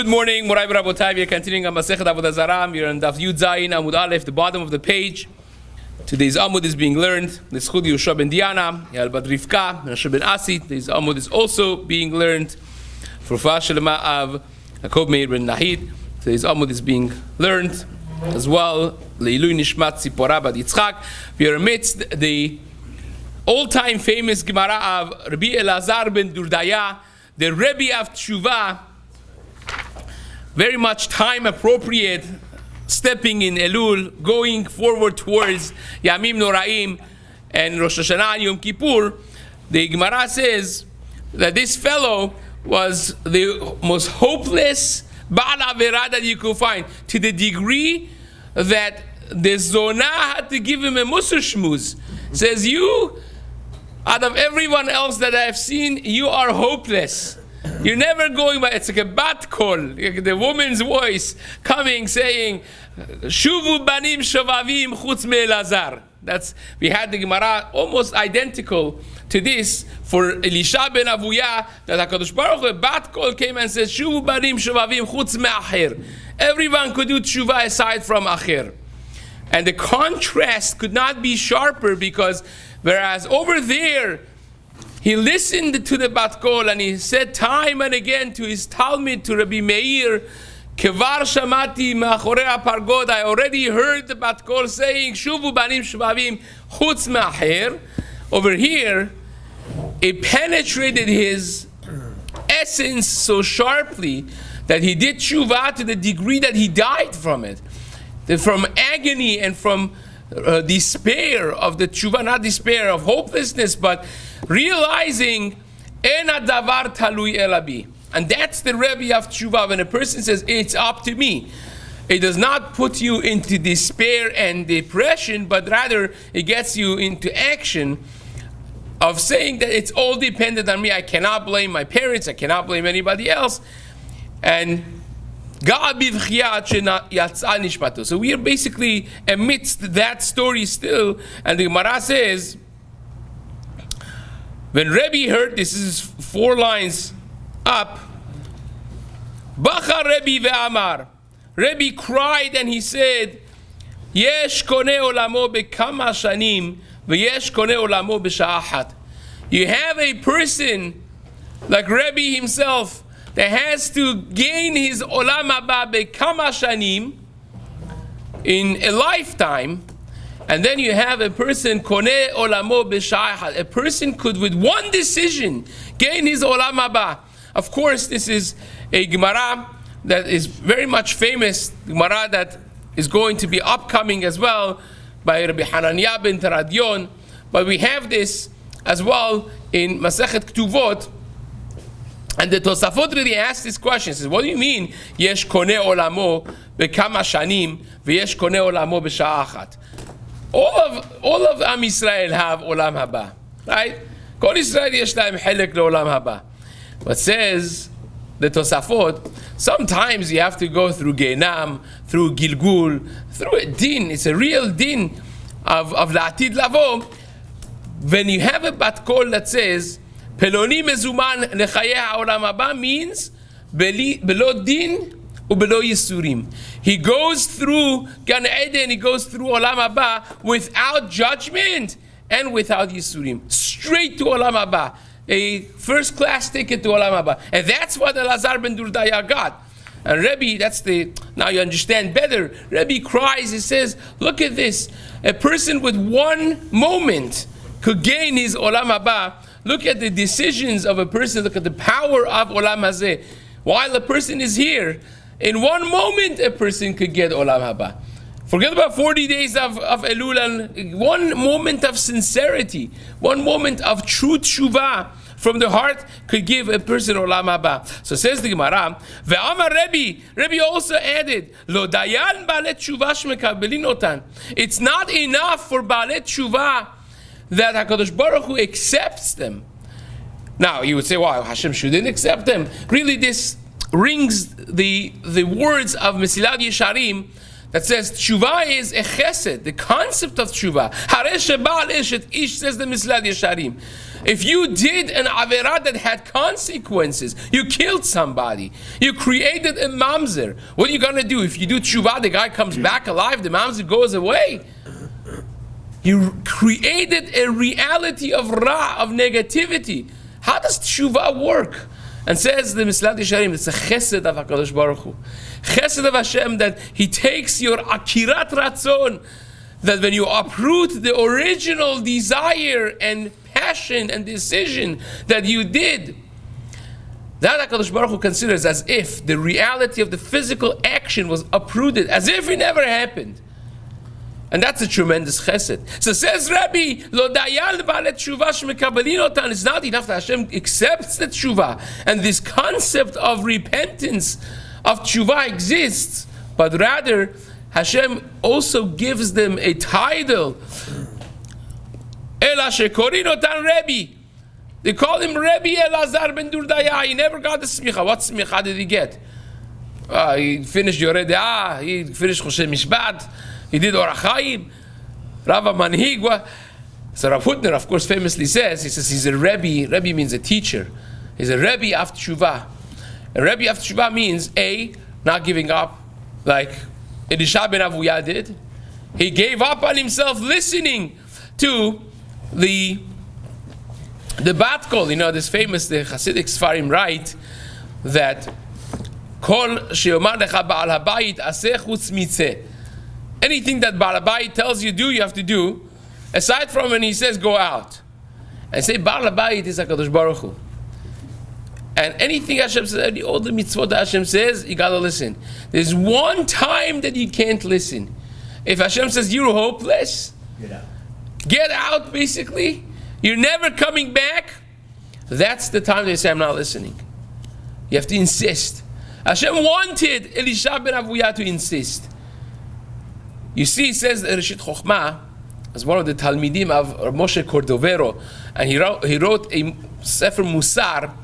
Good morning, Morai Rabotai. We are continuing on Masechet Avodah Zarah. We are on Daf Yud Zayin Amud Aleph, the bottom of the page. Today's Amud is being learned. The Schud Yusha ben Diana, Yal Bad Rivka, Menashe ben Asi. Today's Amud is also being learned. For Shalema of Yaakov Meir ben Nahid. Today's Amud is being learned as well. Leilui Nishmat Tzipora Bad Yitzchak. We are amidst the all-time famous Gemara of Rabbi Elazar ben Durdaya, the Rebbe of Tshuva. Very much time appropriate, stepping in Elul, going forward towards Yamim Noraim and Rosh Hashanah and Yom Kippur. The Gemara says that this fellow was the most hopeless Ba'al Averah that you could find, to the degree that the Zonah had to give him a Musar Shmuz. Says, you, out of everyone else that I've seen, you are hopeless. You're never going by. It's like a bat call, like the woman's voice coming, saying, "Shuvu banim shavavim chutz me'elazar." We had the Gemara almost identical to this for Elisha ben Avuya, that Hakadosh Baruch Hu, a bat call came and said, "Shuvu banim shavavim chutz me'acher." Everyone could do tshuva aside from acher, and the contrast could not be sharper, because whereas over there, he listened to the Bat Kol and he said time and again to his Talmud, to Rabbi Meir, Kevar Shamati Ma'achorei Pargod, I already heard the Bat Kol saying, Shuvu Banim Shvavim Chutz Me'acher. Over here, it penetrated his essence so sharply that he did Shuvah to the degree that he died from it. From agony and from despair of the tshuva, not despair of hopelessness, but realizing ena davar talui elabi. And that's the Rebbe of tshuva. When a person says it's up to me, it does not put you into despair and depression, but rather it gets you into action of saying that it's all dependent on me. I cannot blame my parents, I cannot blame anybody else, and so we are basically amidst that story still, and the Gemara says, when Rebbe heard this is 4 lines up, Bacha Rebbe ve'amar, Rebbe cried and he said, Yesh koneh olamo bekama shanim, ve'yesh koneh olamo b'sha'ah achat. You have a person like Rebbe himself that has to gain his olam haba bekama shanim, in a lifetime, and then you have a person koneh olamo b'sha'ah. A person could, with one decision, gain his olam haba. Of course, this is a Gemara that is very much famous, Gemara that is going to be upcoming as well by Rabbi Hananiah ben Teradion. But we have this as well in Masechet Ketuvot. And the Tosafot really asks this question. Says, what do you mean? Yesh koneh olamo bekama shanim, v'yesh koneh olamo b'sha'ah achat. All of Am Yisrael have olam haba, right? Kol Yisrael yesh lahem chelek leolam haba. But says the Tosafot, sometimes you have to go through Geinam, through Gilgul, through a din. It's a real din of la'atid lavo. When you have a bat kol that says Peloni mezuman lechaye ha'olam haba, means belo din ubelo yisurim. He goes through Gan Eden, he goes through olam haba without judgment and without yisurim, straight to olam haba, a first class ticket to olam haba. And that's what Elazar ben Durdaya got. And Rebbe, now you understand better. Rebbe cries, he says, look at this, a person with one moment could gain his olam haba. Look at the decisions of a person. Look at the power of Olam Hazeh. While a person is here, in one moment a person could get Olam Haba. Forget about 40 days of Elul, and one moment of sincerity, one moment of true tshuva from the heart could give a person Olam Haba. So says the Gemara, Ve'amar Rebbe also added, Lo dayan ba'alet tshuva shmekabelin otan. It's not enough for ba'alet tshuva that HaKadosh Baruch Hu accepts them. Now, you would say, wow, Hashem shouldn't accept them. Really, this rings the words of Mesilat Yesharim, that says tshuva is a chesed, the concept of tshuva. Hareh sheba'al eshet ish, says the Mislad Yesharim. If you did an averah that had consequences, you killed somebody, you created a mamzer, what are you going to do? If you do tshuva, the guy comes back alive, the mamzer goes away. You created a reality of ra, of negativity. How does tshuva work? And says the Mislad Yesharim, it's a chesed of HaKadosh Baruch Hu. Chesed of Hashem, that He takes your akirat ratzon, that when you uproot the original desire and passion and decision that you did, that HaKadosh Baruch Hu considers as if the reality of the physical action was uprooted, as if it never happened. And that's a tremendous chesed. So says Rabbi, Lo dayal ba'alet tshuva shemekabelin otan. It's not enough that Hashem accepts the tshuva, and this concept of repentance, of tshuva exists, but rather Hashem also gives them a title. Ela shekorin otan Rabbi. They call him Rabbi Elazar ben Durdaya. He never got the smicha. What smicha did he get? He finished Yoreh De'ah, he finished Choshen Mishpat, he did Orach Chaim, Rav Manhig. So Rav Hutner, of course, famously says, he says he's a Rebbe. Rebbe means a teacher. He's a Rebbe of Tshuva. A Rebbe of Tshuva means, A, not giving up, like Elisha ben Avuya did. He gave up on himself listening to the bat kol. You know, this famous, the Hasidic Sfarim write that Kol she'omar lecha ba'al habayit aseh chutz mitzeh. Anything that Baal Habayit tells you do, you have to do, aside from when he says go out. And say Baal Habayit is HaKadosh Baruch Hu. And anything Hashem says, all the mitzvot that Hashem says, you gotta listen. There's one time that you can't listen. If Hashem says you're hopeless, get out basically, you're never coming back, that's the time they say I'm not listening. You have to insist. Hashem wanted Elisha ben Avuya to insist. You see, it says Reshit Chochmah, as one of the Talmidim of Moshe Cordovero, and he wrote a Sefer Musar,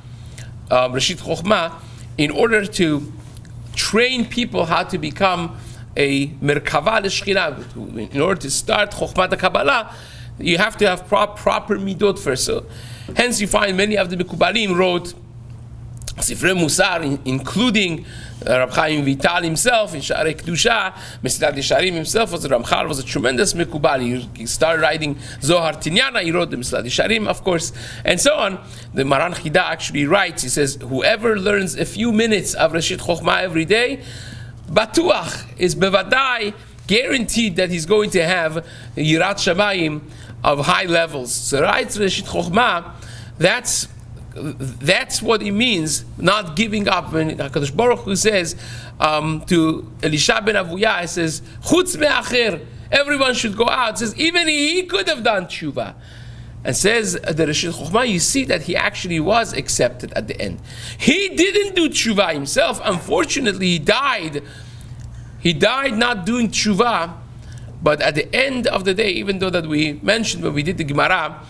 Reshit Chochmah, in order to train people how to become a Merkava l'Shechina. In order to start Chochmah Kabbalah, you have to have proper midot first. So, hence you find many of the Mekubalim wrote Sifrei Musar, including Rab Chaim Vital himself in Sha'arei Kedusha. Mislad Yesharim himself was a tremendous Mekubal. He started writing Zohar Tinyana. He wrote the Mislad Yesharim, of course, and so on. The Maran Chida actually writes. He says, whoever learns a few minutes of Reshit Chochmah every day, Batuach is bevadai guaranteed that he's going to have Yirat Shamayim of high levels. So writes Reshit Chochmah. That's what it means, not giving up. When HaKadosh Baruch Hu says to Elisha ben Avuya, he says, Chutz me'acher, everyone should go out. It says, even he could have done tshuva. And says the Reshit Chochmah, you see that he actually was accepted at the end. He didn't do tshuva himself. Unfortunately, he died. He died not doing tshuva. But at the end of the day, even though that we mentioned when we did the Gemara,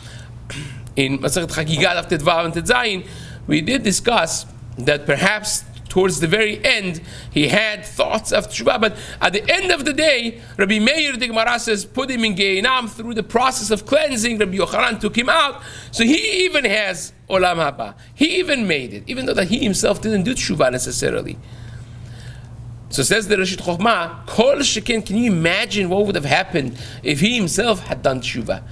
in Masechet Chagigat of Tetvav and Tetzayin, we did discuss that perhaps towards the very end he had thoughts of tshuva, but at the end of the day, Rabbi Meir, the Gemara says, put him in Geinam through the process of cleansing. Rabbi Yochanan took him out, so he even has Olam Haba. He even made it, even though that he himself didn't do tshuva necessarily. So says the Reshit Chochmah, Kol Sheken, can you imagine what would have happened if he himself had done tshuva?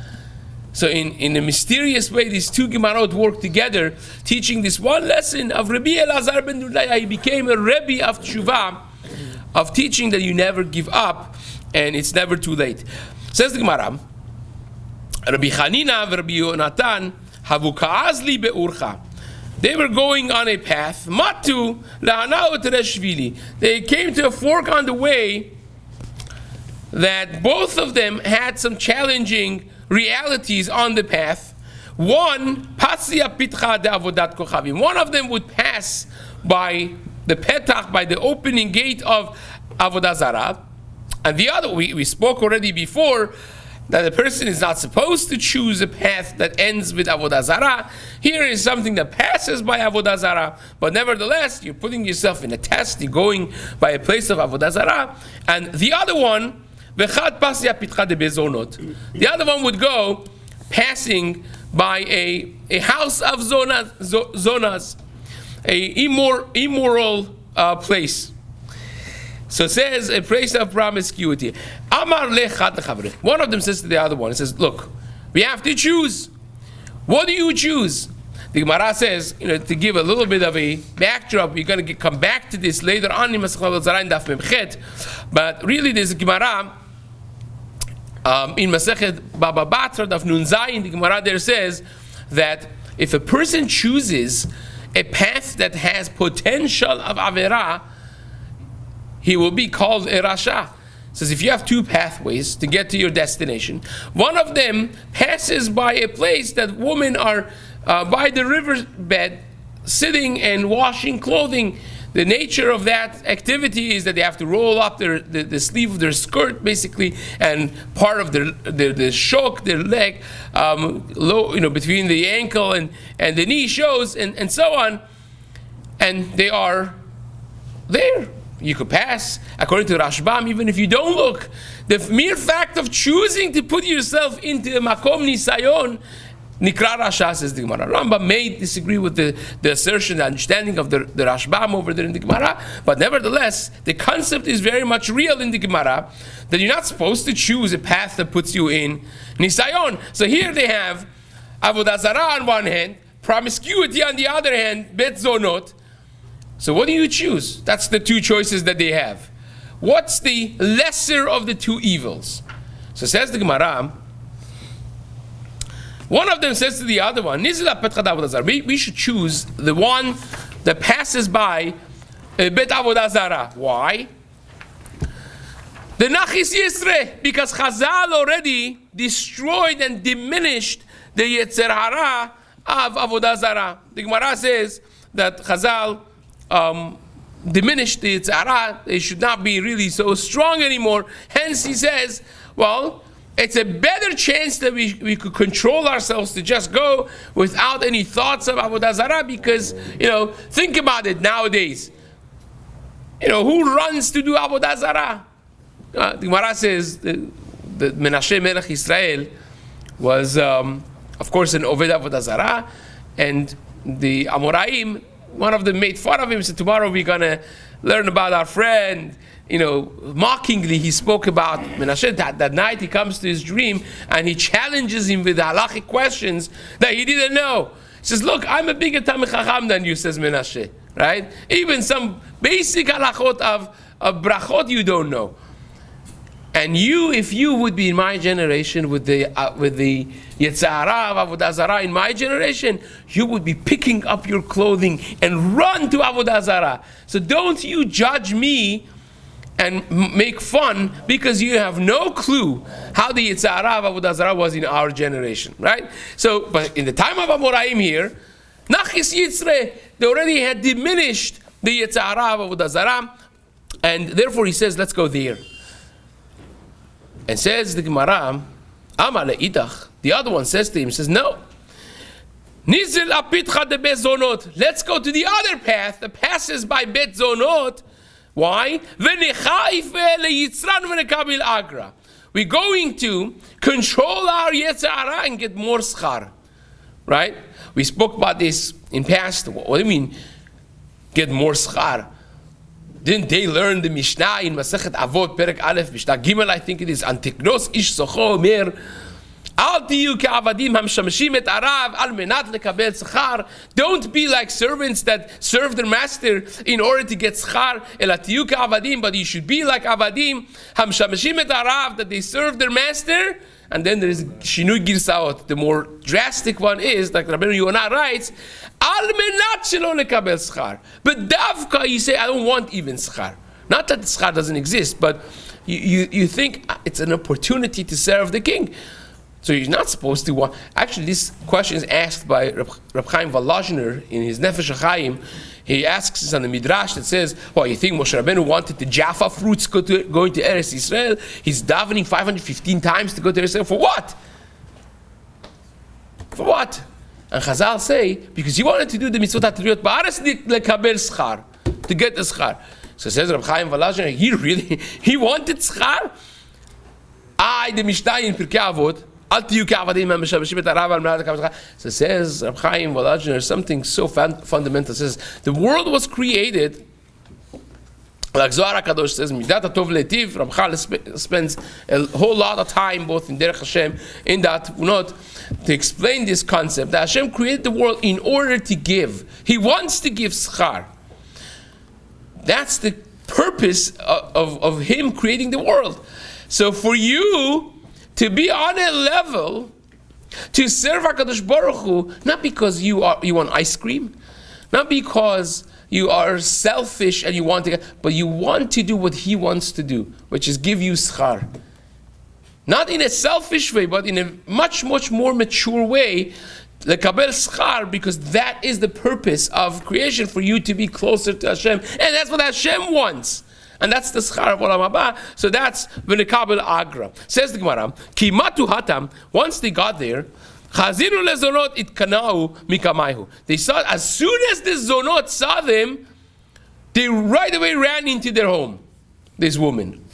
So in a mysterious way, these two Gemarot work together, teaching this one lesson of Rabbi Elazar ben Durdaya. He became a Rebbe of Tshuva, of teaching that you never give up, and it's never too late. Says the Gemara, Rabbi Chanina and Rabbi Yonatan, Havu ka'azli be'urcha. They were going on a path, Matu la'anaot reshvili. They came to a fork on the way that both of them had some challenging realities on the path. One, Patsia Pitcha de Avodat Kochavim. One of them would pass by the Petach, by the opening gate of Avodah Zarah. And the other, we spoke already before, that a person is not supposed to choose a path that ends with Avodah Zarah. Here is something that passes by Avodah Zarah, but nevertheless, you're putting yourself in a test, you're going by a place of Avodah Zarah. And the other one, the other one would go passing by a house of zonas, a immoral place. So it says a place of promiscuity. One of them says to the other one, it says, look, we have to choose. What do you choose? The Gemara says, to give a little bit of a backdrop, we're going to come back to this later on in Masechet Avodah Zarah in Daf Memchet, but really there's a Gemara in Masechet Baba Batra Daf Nun Zayin. The Gemara there says that if a person chooses a path that has potential of Averah, he will be called a Rasha. It says if you have two pathways to get to your destination, one of them passes by a place that women are by the riverbed sitting and washing clothing. The nature of that activity is that they have to roll up the sleeve of their skirt, basically, and part of their shok, their leg, between the ankle and the knee shows, and so on. And they are there. You could pass, according to Rashbam, even if you don't look. The mere fact of choosing to put yourself into a makom nisayon, nikra rasha, says the Gemara. Rambam may disagree with the assertion, the understanding of the Rashbam over there in the Gemara, but nevertheless, the concept is very much real in the Gemara, that you're not supposed to choose a path that puts you in nisayon. So here they have Avodah Zarah on one hand, promiscuity on the other hand, bet zonot. So what do you choose? That's the two choices that they have. What's the lesser of the two evils? So says the Gemara, one of them says to the other one, we should choose the one that passes by Bet Avodah Zarah. Why? The Nachis Yisre, because Chazal already destroyed and diminished the Yetzer Hara of Avodah Zarah. The Gemara says that Chazal diminished the Yetzer Hara. They should not be really so strong anymore. Hence he says, well, it's a better chance that we could control ourselves to just go without any thoughts of Avodah Zarah, because, think about it nowadays. Who runs to do Avodah Zarah? The Gemara says the Menashe Melech Israel was, of course, an Oved Avodah Zarah, and the Amoraim, one of them made fun of him, said, tomorrow we're going to learn about our friend. Mockingly he spoke about Menashe. That night he comes to his dream and he challenges him with halachic questions that he didn't know. He says, look, I'm a bigger Talmid Chacham than you, says Menashe. Right? Even some basic halachot of brachot you don't know. And if you would be in my generation with the Yetzer Hara of Avodah Zarah in my generation, you would be picking up your clothing and run to Avodah Zarah. So don't you judge me and make fun, because you have no clue how the Yetzer Hara of Avodah Zarah was in our generation, right? So, but in the time of Amoraim here, Nachis Yitzre, they already had diminished the Yetzer Hara of Avodah Zarah, and therefore he says, let's go there. And says the Gemara, Amar le'idach, the other one says to him, says, no. Nizil apitcha de bezonot. Let's go to the other path that passes by bet zonot. Why? We're going to control our Yetzer Hara and get more schar. Right? We spoke about this in past. What do you mean, get more schar? Didn't they learn the Mishnah in Masechet Avot, Perek Aleph, Mishnah Gimel, I think it is, Antiknos ish socho omer, Al tiyu ke'avadim hamshamshim et arav al menat lekabel schar. Don't be like servants that serve their master in order to get schar. Ela tiyu ke'avadim, but you should be like avadim hamshamshim et arav, that they serve their master. And then there is shinui girsaot. The more drastic one is, like Rabbeinu Yonah writes, al menat shelo lekabel schar. But davka, you say, I don't want even schar. Not that schar doesn't exist, but you think it's an opportunity to serve the king. So you're not supposed to want. Actually, this question is asked by Reb Chaim Volozhiner in his Nefesh HaChaim. He asks us on the Midrash that says, well, you think Moshe Rabbeinu wanted the Jaffa fruits going to Eretz Yisrael? He's davening 515 times to go to Eretz Yisrael. For what? For what? And Chazal say, because he wanted to do the mitzvot hatriyot ba'aretz lekabel schar, to get the schar. So says Reb Chaim Volozhiner, he wanted schar? The Mishnah in Pirkei Avot, so says Reb Chaim Volozhiner, something so fundamental. Says the world was created, like Zohar HaKadosh says, Midat HaTov Letiv. Reb Chaim spends a whole lot of time both in Derech Hashem, in that not to explain this concept that Hashem created the world in order to give. He wants to give schar. That's the purpose of Him creating the world. So for you to be on a level to serve HaKadosh Baruch Hu, not because you want ice cream, not because you are selfish and you want to, but you want to do what He wants to do, which is give you schar. Not in a selfish way, but in a much, much more mature way, lekabel schar, because that is the purpose of creation, for you to be closer to Hashem, and that's what Hashem wants. And that's the schar of Olam Haba. So that's v'nekabel agra. Says the Gemara, ki matu hatam, once they got there, chaziru lezonot itkanau mikamayhu. They saw, as soon as the zonot saw them, they right away ran into their home, this woman.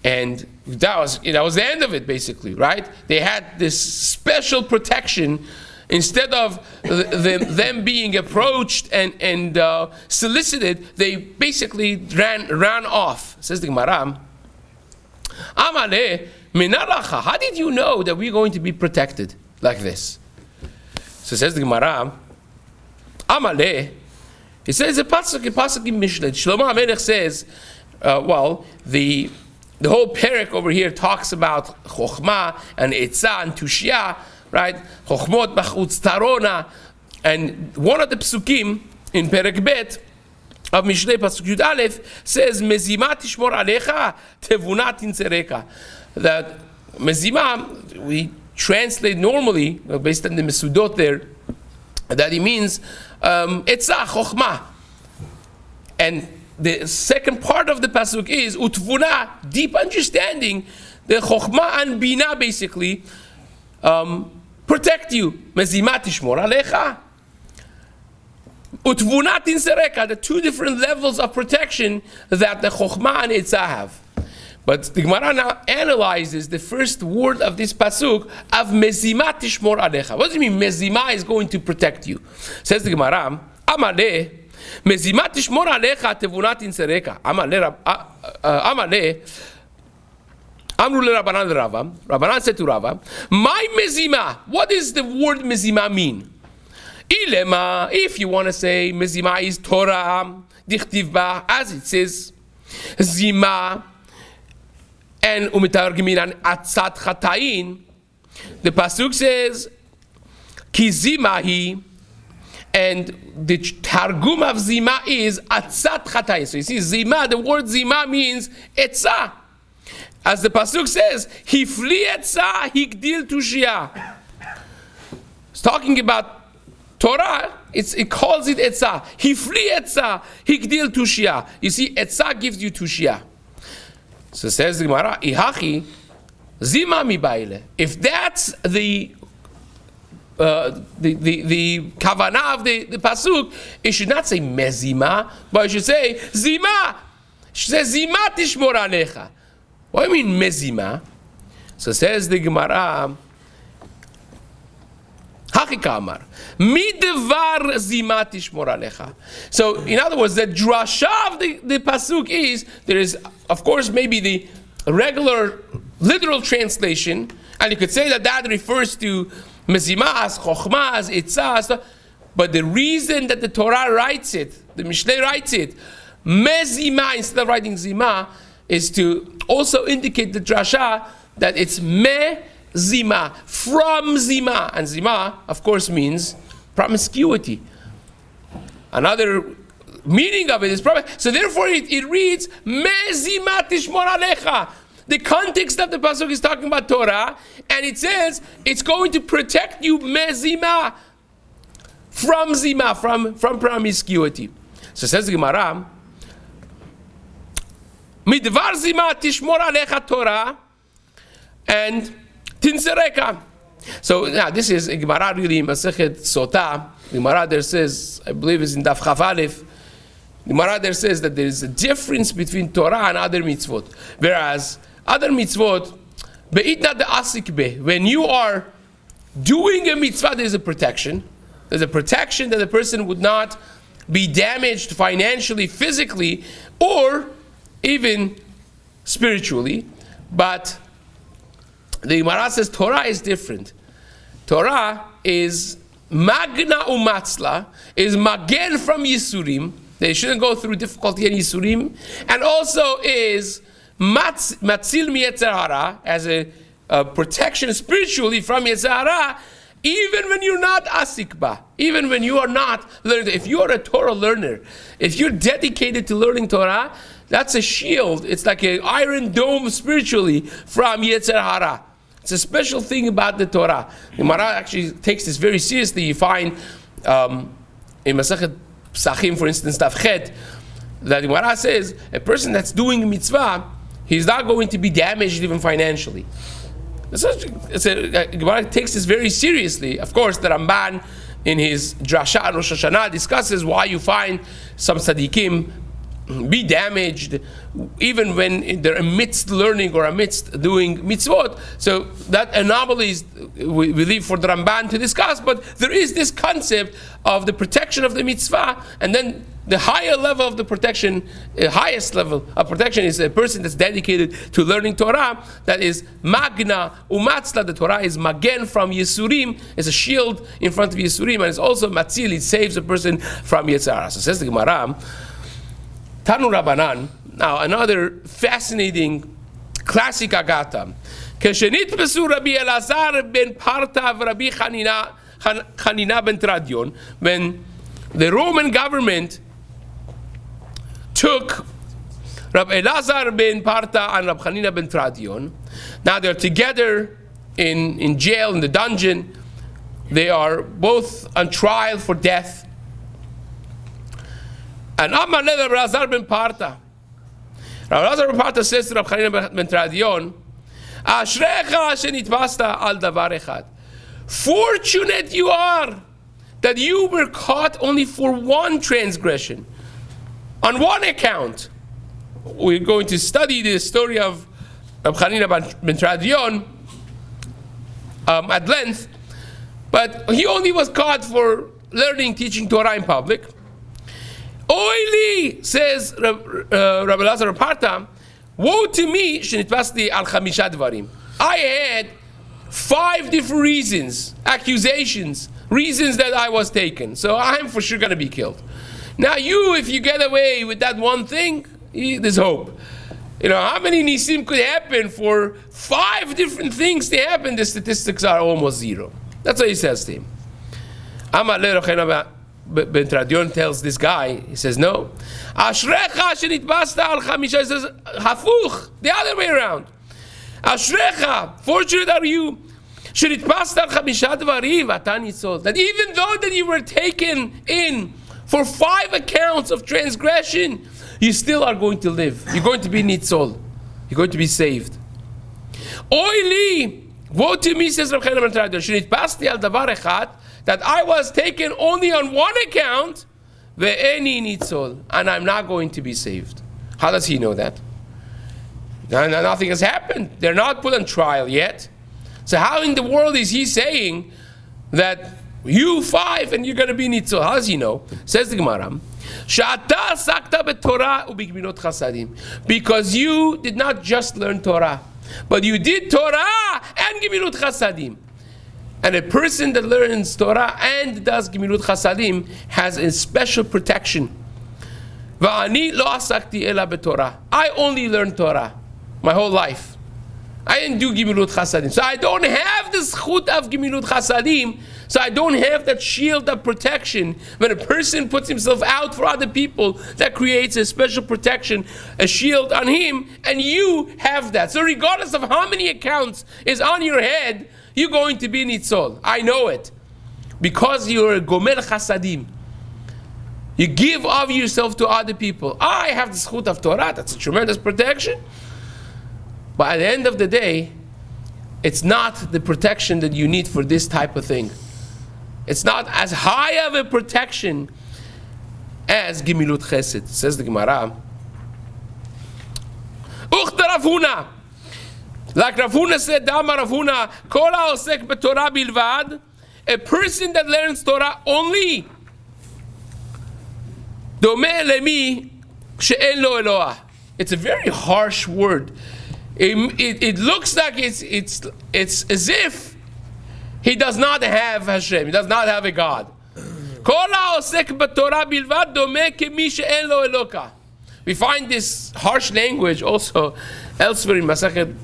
And that was the end of it, basically, right? They had this special protection. Instead of them being approached and solicited, they basically ran off. Says the Gemara, Amale minaracha. How did you know that we're going to be protected like this? So says the Gemara, Amale. It says a pasuk in Mishlei. Shlomo HaMelech says, the whole parak over here talks about chokhmah and etzah and tushya, right? Chokhmot b'chutz tarona, and one of the psukim in Perek Bet of Mishlei pasuk Yud Aleph says mezima tishmor alecha tevuna tinzereka. That mezima we translate normally based on the mesudot there, that it means etzah chokhmah, and the second part of the pasuk is utvuna, deep understanding. The chokhmah and bina basically protect you. Mezima tishmor alecha, utvuna tinsereka. The two different levels of protection that the chokhmah and etzah have. But the Gemara now analyzes the first word of this pasuk of mezima tishmor alecha. What does it mean? Mezima is going to protect you. Says the Gemara, Amaleh. Mezima tishmor alecha tevunat insereka. Amale Amru le Rabbanan Rava. Rabbanan said to Rava, my mezima. What does the word mezima mean? Ilema. If you want to say mezima is Torah, dichtiv ba, as it says, zima, and umitargimin an atzat chatayin. The pasuk says, ki zimahi. And the targum of zima is atzat chatay. So you see, zima, the word zima means etzah. As the pasuk says, hifli etzah higdil tushia. It's talking about Torah. It calls it etzah. Hifli etzah higdil tushia. You see, etzah gives you tushia. So says the Gemara, ihachi zima mi baile. If that's the kavanah of the pasuk, it should not say mezima, but it should say zima. It should say zima tishmor alecha. What do you mean mezima? So says the Gemara, hachikamar midevar zima tishmor alecha. So in other words, the drasha of the pasuk is, there is of course maybe the regular literal translation, and you could say that refers to mezima as chokhmah as etzah, but the reason that the Torah writes it, the Mishlei writes it, mezima instead of writing zima, is to also indicate the drasha that it's zima, from zima, and zima of course means promiscuity. Another meaning of it is promiscuity. So therefore it reads mezima tishmor alecha. The context of the pasuk is talking about Torah, and it says it's going to protect you mezima from zima, from promiscuity. So says the Gemara, midvar zima tishmor alecha Torah and tinsereka. So now this is a Gemara really Masechet Sotah. The Gemara there says, I believe it's in Daf Chaf Aleph, the Gemara there says that there is a difference between Torah and other mitzvot. Whereas other mitzvot, be'itna de asik be, when you are doing a mitzvah, there is a protection. There's a protection that the person would not be damaged financially, physically, or even spiritually. But the Gemara says Torah is different. Torah is magna umatzla, is magen from Yisurim. They shouldn't go through difficulty and Yisurim. And also is matzil mi Yetzer Hara, as a protection spiritually from Yetzer Hara, even when you're not asikba, even when you are not learning. If you are a Torah learner, if you're dedicated to learning Torah, that's a shield. It's like an iron dome spiritually from Yetzer Hara. It's a special thing about the Torah. The Gemara actually takes this very seriously. You find in Masechet Psachim, for instance, Daf Chet, that the Gemara says a person that's doing a mitzvah, he's not going to be damaged even financially. Gemara takes this very seriously. Of course, the Ramban in his Drasha Rosh Hashanah discusses why you find some tzaddikim be damaged even when they're amidst learning or amidst doing mitzvot. So that anomalies we leave for the Ramban to discuss, but there is this concept of the protection of the mitzvah, and then the higher level of the protection, highest level of protection is a person that's dedicated to learning Torah, that is magna umatzla. The Torah is magen from Yisurim, is a shield in front of Yisurim, and it's also matzil, it saves a person from Yetzer Hara. So says the Gemara, Tanu Rabbanan. Now another fascinating classic agata. Keshenit besu Rabbi Elazar ben Parta v'Rabbi Chanina ben Tradion, when the Roman government took Rabbi Elazar ben Parta and Rabbi Chanina ben Tradion. Now they're together in jail, in the dungeon. They are both on trial for death. And Amar le Rabbi Elazar ben Parta. Rabbi Elazar ben Parta says to Rabbi Chanina ben Tradion, Ashrecha shenitbasta al davar echad. Fortunate you are that you were caught only for one transgression, on one account. We're going to study the story of Rabbi Chanina ben Tradion at length, but he only was caught for learning, teaching Torah in public. Oili, says Rabbi Elazar ben Parta, woe to me, shenitbasti al chamisha dvarim. I had 5 different reasons, accusations, reasons that I was taken. So I'm for sure going to be killed. Now you, if you get away with that one thing, there's hope. You know, how many nisim could happen for 5 different things to happen? The statistics are almost 0. That's what he says to him. Amar le Rabbi ben Tradion tells this guy, he says, no. Ashrecha shenitbasta al chamisha. He says, hafuch, the other way around. Ashrecha, fortunate are you, shenitbasta al chamisha dvarim v'ata nitzol. That even though that you were taken in for 5 accounts of transgression, you still are going to live. You're going to be nitzol. You're going to be saved. Oili, woe to me, says Rabbi Chanina ben Tradion, shenitbasti al davar echad, that I was taken only on one account, ve'eni nitzol, and I'm not going to be saved. How does he know that? Nothing has happened. They're not put on trial yet. So how in the world is he saying that you 5 and you're going to be nitzol? How does he know? Says the Gemara, Sha'ata sakta beTorah u'bigminot chasadim, because you did not just learn Torah, but you did Torah and gminot chasadim. And a person that learns Torah and does gminut chasadim has a special protection. Va'ani lo asakti ela beTorah. I only learned Torah my whole life. I didn't do gminut chasadim. So I don't have the zchut of gminut chasadim. So I don't have that shield of protection. When a person puts himself out for other people, that creates a special protection, a shield on him, and you have that. So regardless of how many accounts is on your head, you're going to be nitzol. I know it. because you're a gomer chasadim. You give of yourself to other people. I have the zchut of Torah. That's a tremendous protection. But at the end of the day, it's not the protection that you need for this type of thing. It's not as high of a protection as Gimilut Chesed. Says the Gemara. Ucht Rav Huna. Like Rav Huna said, Dama Rav Huna, Kol ha'osek b'Torah bilvad, a person that learns Torah only, Domeh lemi she'en lo Eloah. It's a very harsh word. It looks like it's as if he does not have Hashem. He does not have a God. Kol ha'osek b'Torah bilvad domeh kemi she'en lo Eloka. We find this harsh language also elsewhere in Masachet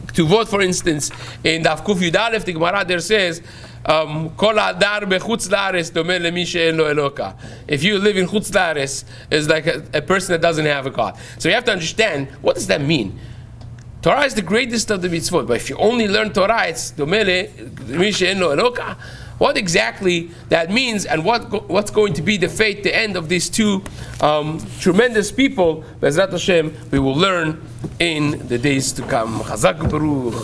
Ketuvot, for instance, in Daf Kuf Yud Aleph, the Gemara there says, Kol hadar bechutz la'aretz domeh lemi she'en lo Eloka. If you live in chutz la'aretz, it's like a person that doesn't have a God. So you have to understand, what does that mean? Torah is the greatest of the mitzvot, but if you only learn Torah, it's domeh lemi she'en lo Eloka. What exactly that means, and what's going to be the fate, the end of these two tremendous people, Be'ezrat Hashem, we will learn in the days to come. Chazak Baruch.